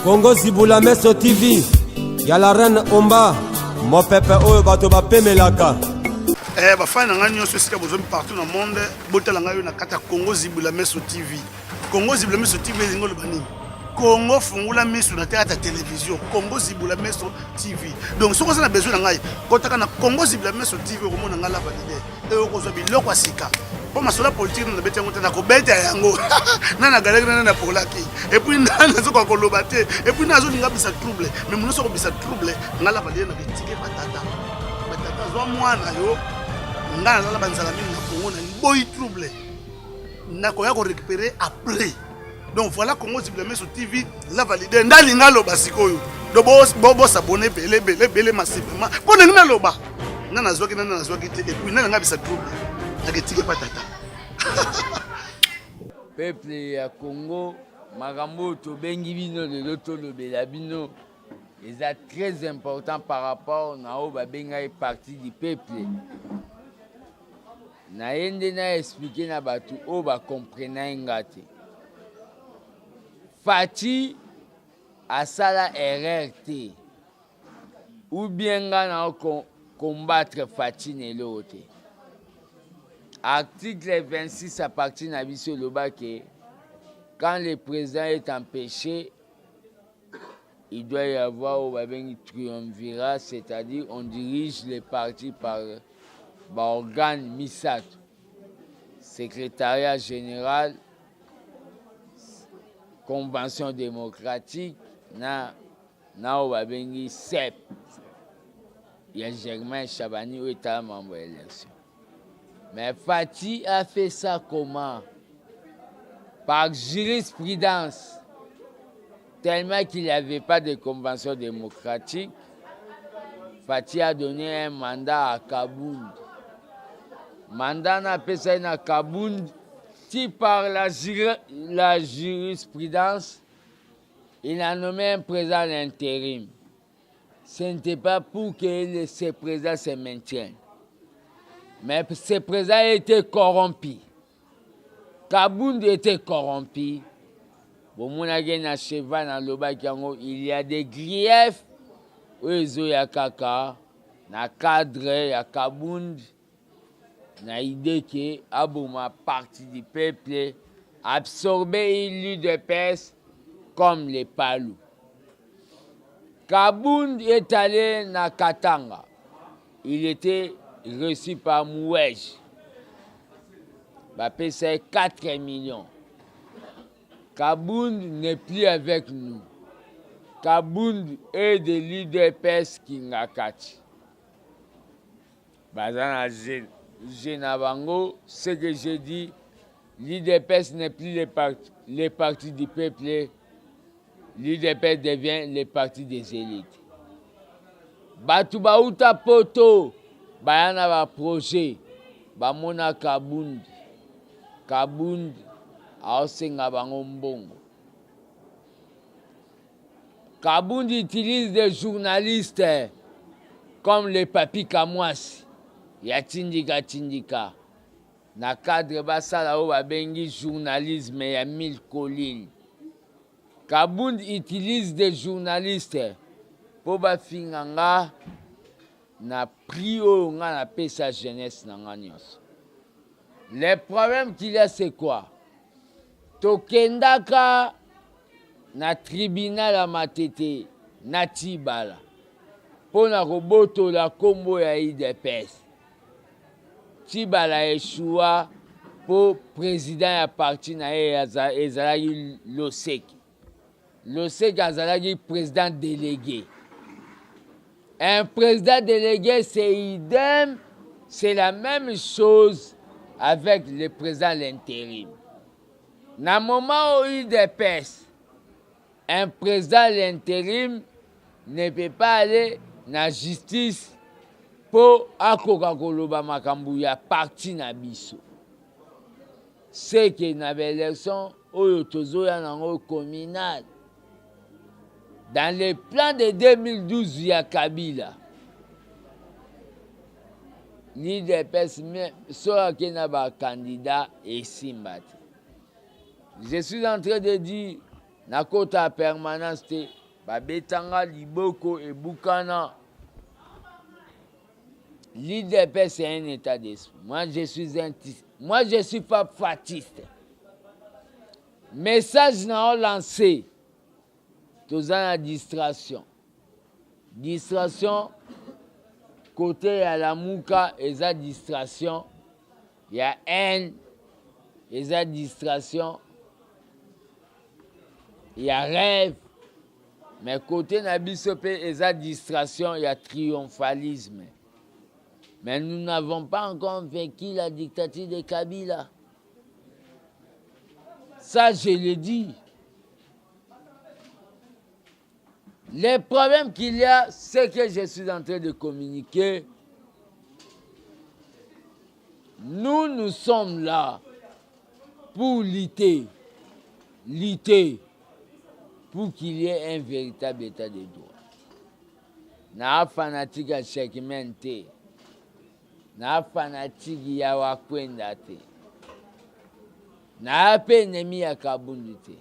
Congo Zibula Meso TV. Ya la reine Omba. Mo pepe oyo bato bapemelaka. Bafana nga nyonso esika bozomi partout dans le monde. Botala nga yo na kata Congo Zibula Meso TV. Congo Zibula Meso TV elingo loba nini? Congo fungula miso na théâtre télévision. Congo Zibula Meso TV. Donc ce qu'on a besoin de ngai, kotaka na Congo Zibula Meso TV ko mona ngala validé. Et ko zo biloko asika. Pour ma sola politique na bete ngota na ko beta yango. Na galère na pour la ki. Et puis na zo ko lobate. Et puis na zo linga bisa trouble. Mais mon so ko bisa trouble ngala validé na bitike patata. Patata zo mwana yo. Ngala la banzala mini na Congo na boy trouble. Na ko ya ko récupérer après. Donc voilà Congo Zibula Meso TV la validé ndalinga loba sikoyo. Do bo s'abonner belé massivement. Bon na loba. Na nazwaki te et puis na nga bisa trouble. Naketike patata. Peuple ya Congo makambo to bengi bino de loto lobela bino. C'est très important par rapport na o ba benga partie du peuple. Na yende na expliquer na batu o ba comprendre ngate. Fati asala RRT ou bien na combattre Fati nelote. Article 26 appartient à Bissau Lobake. Quand le président est empêché, il doit y avoir un triumvirat, c'est-à-dire on dirige les partis par organe MISAT, secrétariat général, convention démocratique, na CEP. Il y a Germain Chabani qui est membre de l'élection. Mais Fati a fait ça comment? Par jurisprudence. Tellement qu'il n'y avait pas de convention démocratique, Fati a donné un mandat à Kabound. Mandat n'a pas ça à Kabound, si par la jurisprudence, il a nommé un président d'intérim. Ce n'était pas pour que ce président se maintienne. Mais ce président était corrompu. Kabound était corrompu. Il y a des griefs. Il y a Kaka, na cadre, ya Kabound, na idée que Abouma partie du peuple absorbé l'UDPS comme les Palous. Kabound est allé na Katanga. Il était reçu par Mouège. C'est 4 millions. Kabound n'est plus avec nous. Kabound est de l'UDPS Kingakati. Bazana Genabango, ce que j'ai dit, l'UDPS n'est plus les partis du peuple. L'UDPS devient les partis des élites. Batubauta Poto, Bayana va projet, Bamona Kabound. Kabound, Aosenga Bango Mbongo. Kabound utilise des journalistes comme les Papi Kamwasi, Yatindika Tindika. Na cadre basala o babengi journalisme ya mille collines. Kabound utilise des journalistes pour bafinganga na prix o nga na pesa jeunesse na nganyos. Le problème qu'il y a c'est quoi? Tokendaka na tribunal ya Matete na Tibala pona koboto la kombo ya UDPS. Tibala eshua pour président ya parti na ezalaki Loseki. Loseki azalaki président délégué. Un président délégué c'est idem, c'est la même chose avec le président l'intérim. Na moment où UDPS, un président l'intérim ne peut pas aller na justice pour akoka koloba makambu ya parti na biso. C'est que na l'élection oyo tozoya nango communal. Dans le plan de 2012 ya Kabila, l'UDPS soit qu'il n'a pas candidat et Simbati. Je suis en train de dire na kota ya permanence te babetanga liboko ebukana. L'IDP, c'est un état d'esprit. Moi, je suis pas fatiste. Message n'a lancé. Tous la distraction. Distraction, côté à la mouka, et la distraction. Il y a haine, et la distraction. Il y a rêve. Mais côté Nabisope, et la distraction, il y a triomphalisme. Mais nous n'avons pas encore vaincu la dictature de Kabila. Ça, je le dis. Les problèmes qu'il y a, c'est que je suis en train de communiquer. Nous sommes là pour lutter pour qu'il y ait un véritable état de droit. Na fanatique à Chekimente. Na fanatique ya wakwenda te. Na pe ennemi ya Kabundu te.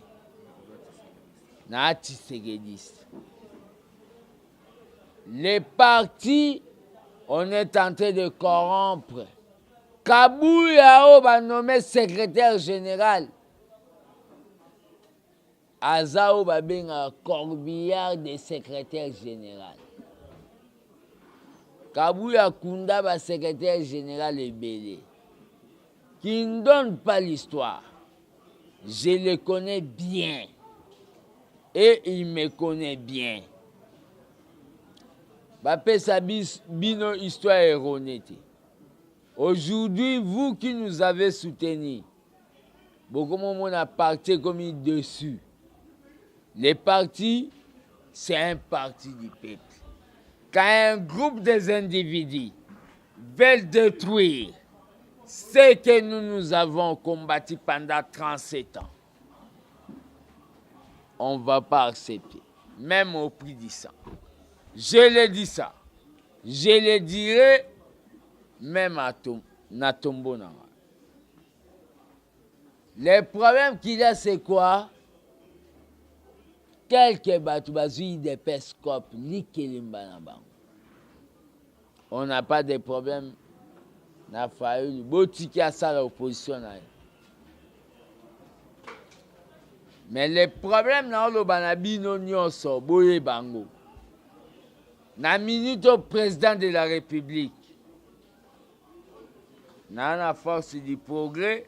Na Tshisekedi. Les partis, on est en train de corrompre. Kabouya va nommé secrétaire général. Azao va bien un corbillard de secrétaire général. Kabouya Kunda va secrétaire général Ebele. Qui ne donne pas l'histoire. Je le connais bien. Et il me connaît bien. Bapé Sabis Bino histoire erronée. Aujourd'hui, vous qui nous avez soutenus, beaucoup de monde a parti comme dessus. Les partis, c'est un parti du peuple. Quand un groupe des individus veulent détruire ce que nous avons combattu pendant 37 ans, on ne va pas accepter, même au prix du sang. Je le dis ça. Je le dirai même à Natombo. Le problème qu'il y a, c'est quoi? Quelques batoubazoui de pescope, on n'a pas de problème. Na failli botiki à ça l'opposition. Mais le problème dans le banabino nyonso boye bango. Na minute au président de la République. Na la force du progrès,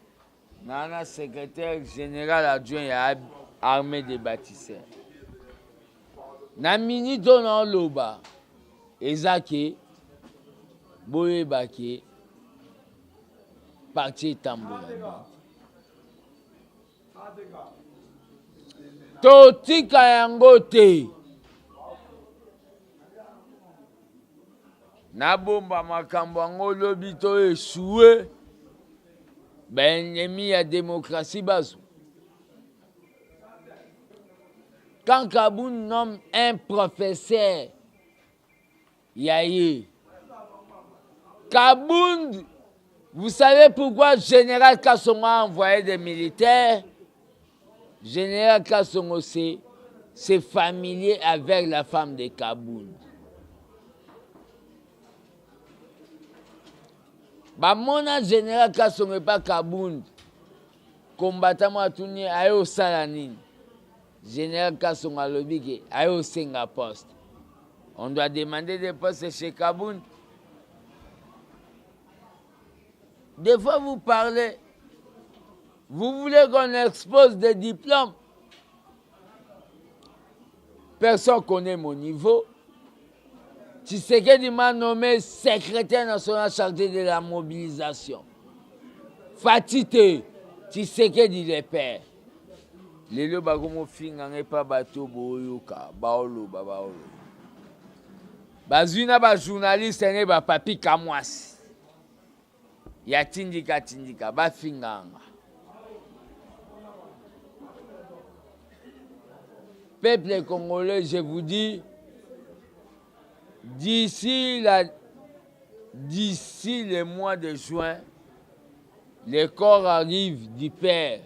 na la secrétaire général adjoint à l'armée des bâtisseurs. Na minute dans l'oba, ezake boye bake parti tambola. Totika yango te. Na bomba makambo yango lobi to échoué. Ben ennemi ya démocratie bazo. Quand Kaboun nomme un professeur, Yaye. Kaboun, vous savez pourquoi Général Kassongo a envoyé des militaires? Général Kassongo, c'est familier avec la femme de Kaboun. Bah, mon Général Kassongo n'est pas Kaboun. Combattant à tourner à Salanine. Général Kassongo a lobby à Singapour. On doit demander des postes chez Kaboun. Des fois, vous parlez, vous voulez qu'on expose des diplômes. Personne ne connaît mon niveau. Tshisekedi m'a nommé secrétaire national chargé de la mobilisation. Fatite, Tshisekedi le père. Lelo bagomo finga pas bateau boyoka, baolo. Bazuna ba journaliste ne ba papi kamwasi. Ya tindika ba finganga. Peuple congolais, je vous dis, d'ici le mois de juin, les corps arrivent du Père.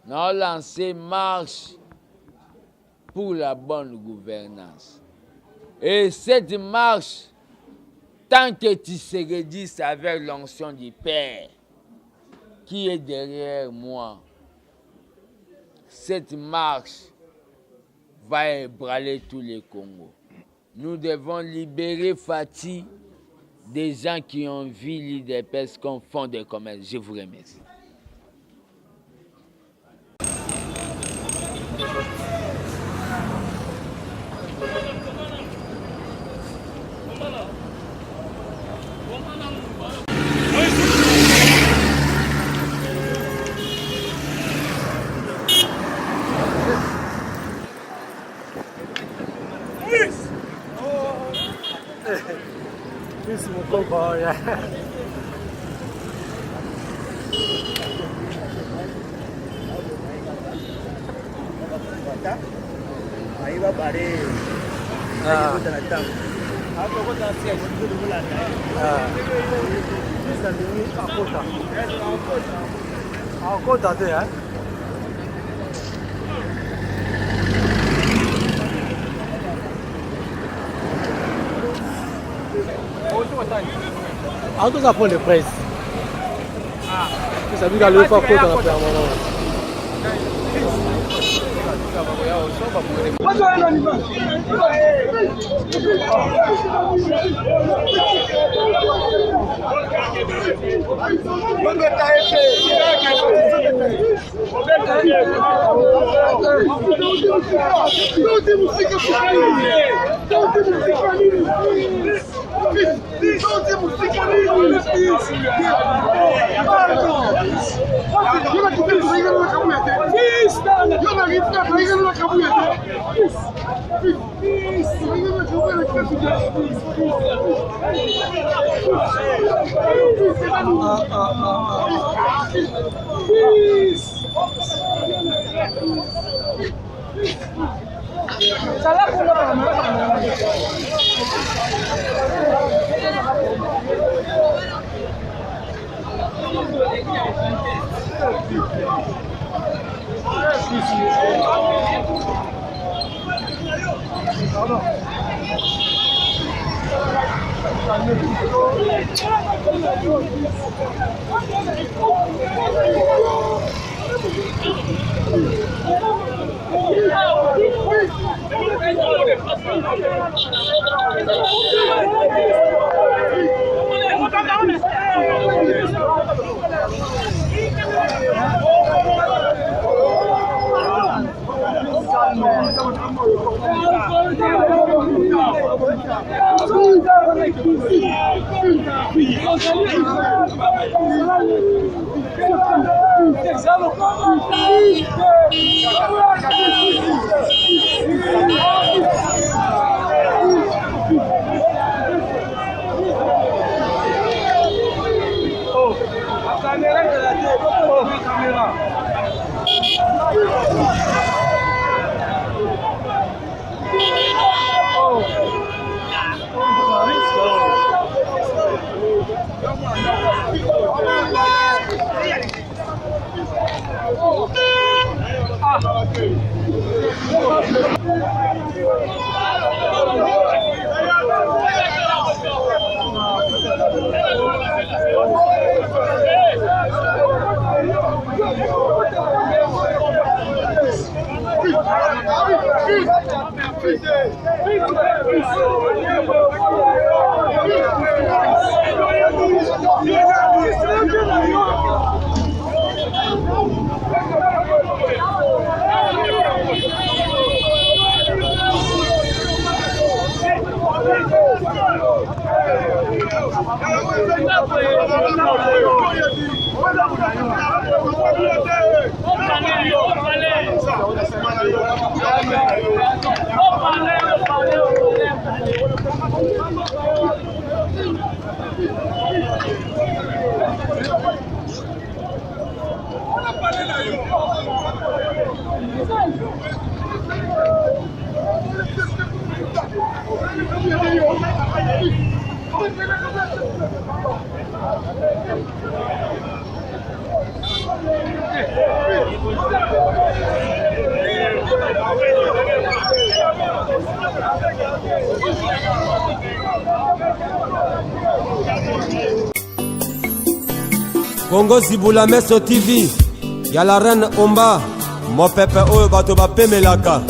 Nous avons lancé marche pour la bonne gouvernance. Et cette marche, tant que Tshisekedi avec l'onction du Père qui est derrière moi, cette marche va ébranler tous les Congos. Nous devons libérer Fati des gens qui ont vu l'IDPS comme fonds de commerce. Je vous remercie. Aí vai parar. How does that put the price? Você sabe que a lua foi pouca na permanente. Congo Zibula Meso TV, y'a la reine Omba, mon pépé oyo bato bapemelaka.